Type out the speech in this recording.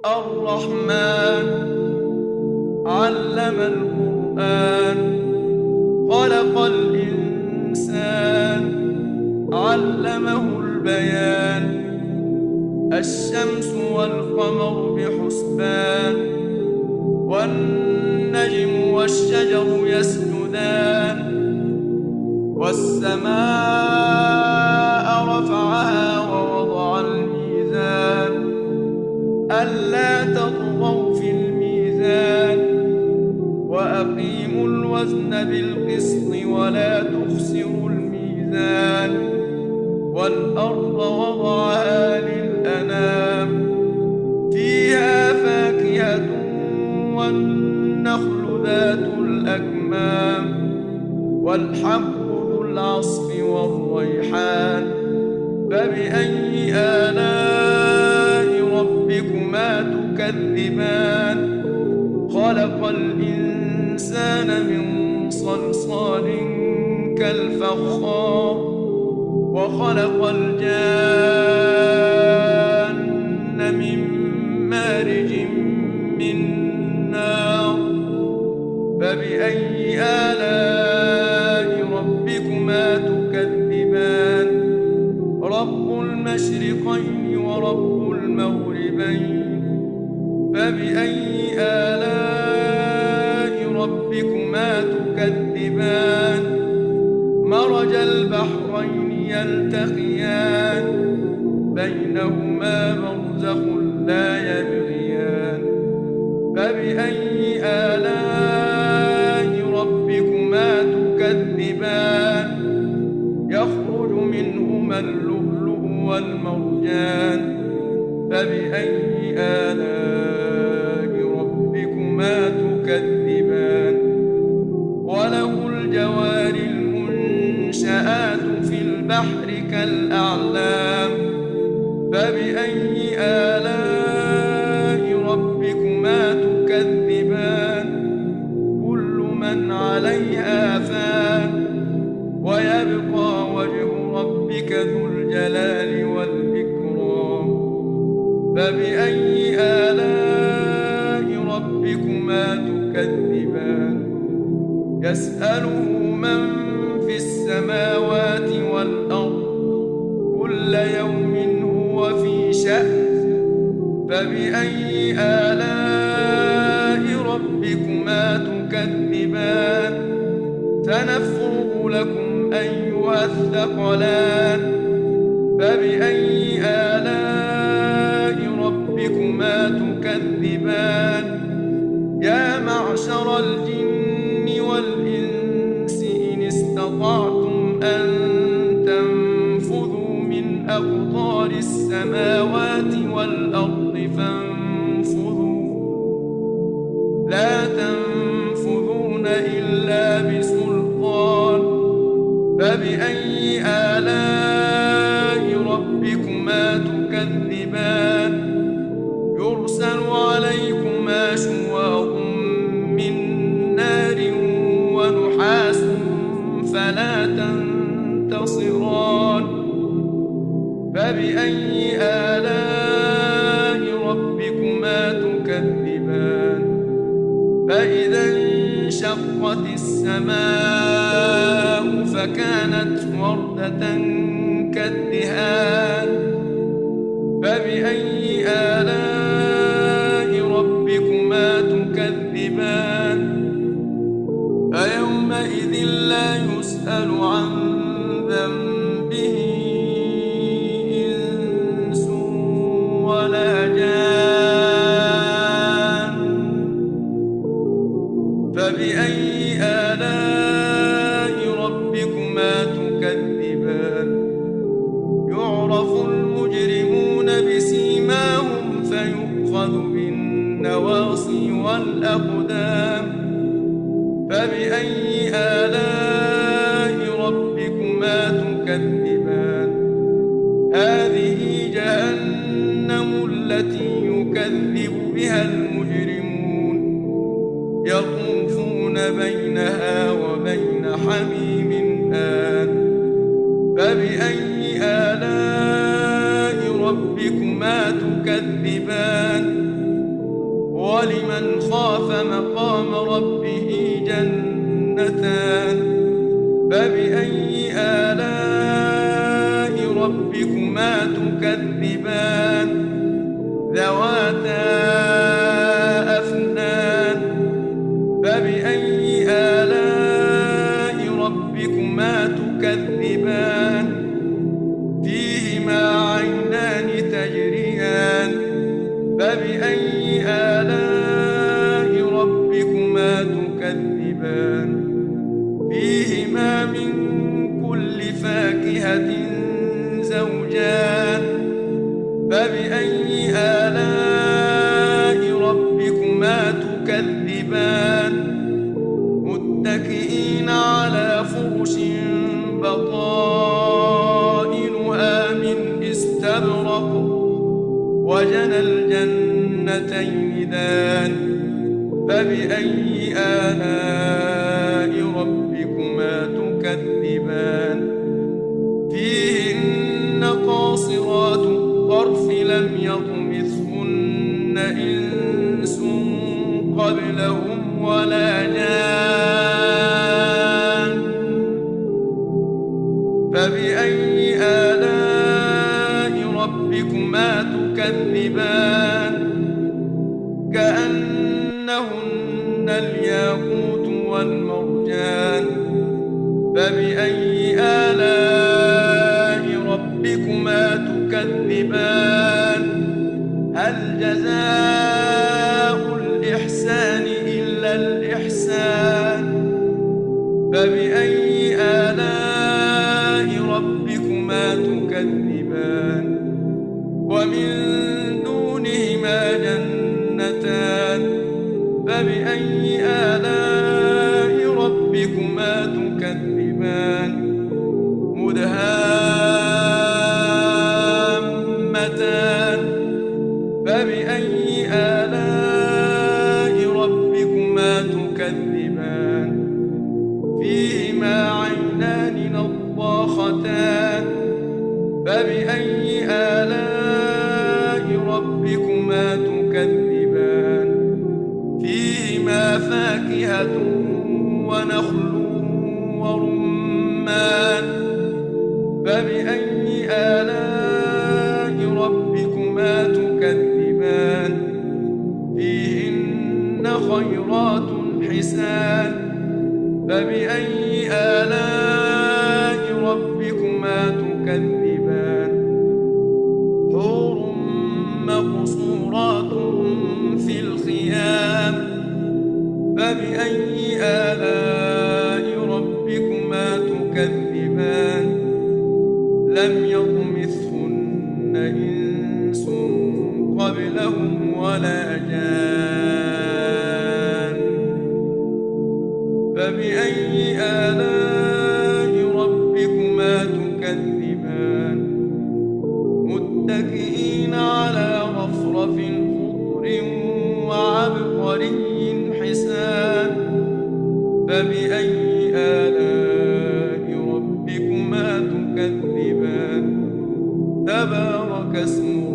الرحمن علم القرآن خلق الإنسان علمه البيان الشمس والقمر بحسبان والنجم والشجر يسجدان والسماء رفعها ووضع الميزان ألا تطغوا في الميزان وأقيموا الوزن بالقسط ولا تخسروا الميزان والأرض وضعها للأنام فيها فاكهة والنخل ذات الأكمام والحب ذو العصف والريحان فبأي آلاء ربكما تكذبان خلق الإنسان من صلصال كالفخار وخلق الجان من مارج من نار فبأي آلاء ربكما تكذبان رب المشرقين ورب المغربين فبأي آلاء ربكما تكذبان مرج البحرين يلتقيان بينهما برزخ لا يبغيان فبأي آلاء ربكما تكذبان يخرج منهما اللؤلؤ والمرجان فبأي آلاء ربكما تكذبان وله الجوار المنشآت في البحر كالأعلام فبأي آلاء ربكما تكذبان كل من عليها فان ويبقى وجه ربك ذو الجلال والإكرام فبأي آلاء ربكما تكذبان يسأله من في السماوات والأرض كل يوم هو في شأن فبأي آلاء ربكما تكذبان سنفرغ لكم أيها الثقلان فبأي آلاء ربكما تكذبان يا معشر الجن والإنس إن استطعتم أن تنفذوا من أقطار السماوات والأرض فانفذوا لا تنفذون إلا بسلطان فبأي آلاء ربكما تكذبان يرسل عليكما شواظ من نار ونحاس فلا تنتصران فبأي آلاء ربكما تكذبان فإذا انشقت السماء فكانت وردة كالدهان فبأي آلاء ربكما تكذبان فيومئذ لا يسأل عن ذنبه إنس ولا جان فبأي آلاء ربكما تكذبان يعرف المجرمون بسيماهم فيؤخذ بالنواصي والأقدام فبأي آلاء ربكما تكذبان هذه جهنم التي يكذب بها المجرمون يطوفون بينها وبين حميم آن فبأي آلاء ربكما تكذبان ولمن خاف مقام ربه جنتان فبأي آلاء ربكما تكذبان ذواتا أفنان فبأي آلاء ربكما تكذبان فيهما عينان تجريان فبأي آلاء ربكما تكذبان فيهما من كل فاكهة زوجان فبأي آلاء ربكما تكذبان متكئين على فرش بطائنها من استبرق وجنى الجنتين دان فبأي آلاء ربكما تكذبان فيهن قاصرات الطرف لم يطمثهن إنس قبلهم ولا جان فبأي آلاء ربكما تكذبان كأنهن الياقوت والمرجان فبأي آلاء ربكما تكذبان هل جزاء الإحسان إلا الإحسان فبأي آلاء ربكما تكذبان ومن دونهما جنتان فبأي آلاء ربكما تكذبان مدهامتان فبأي آلاء ربكما تكذبان فيهما عينان نضاختان فبأي آلاء ربكما تكذبان فيهما فاكهة ونخل ورمان فبأي آلاء ربكما تكذبان فيهن خيرات حسان فبأي آلاء ربكما تكذبان حور مقصورات في الخيام فبأي آلاء ربكما تكذبان لم يطمثهن إنس قبلهم ولا جان فبأي آلاء ربكما تكذبان متكئين على رفرف خضر وعبقري حسان فبأي آلاء ربكما تكذبان تبارك اسم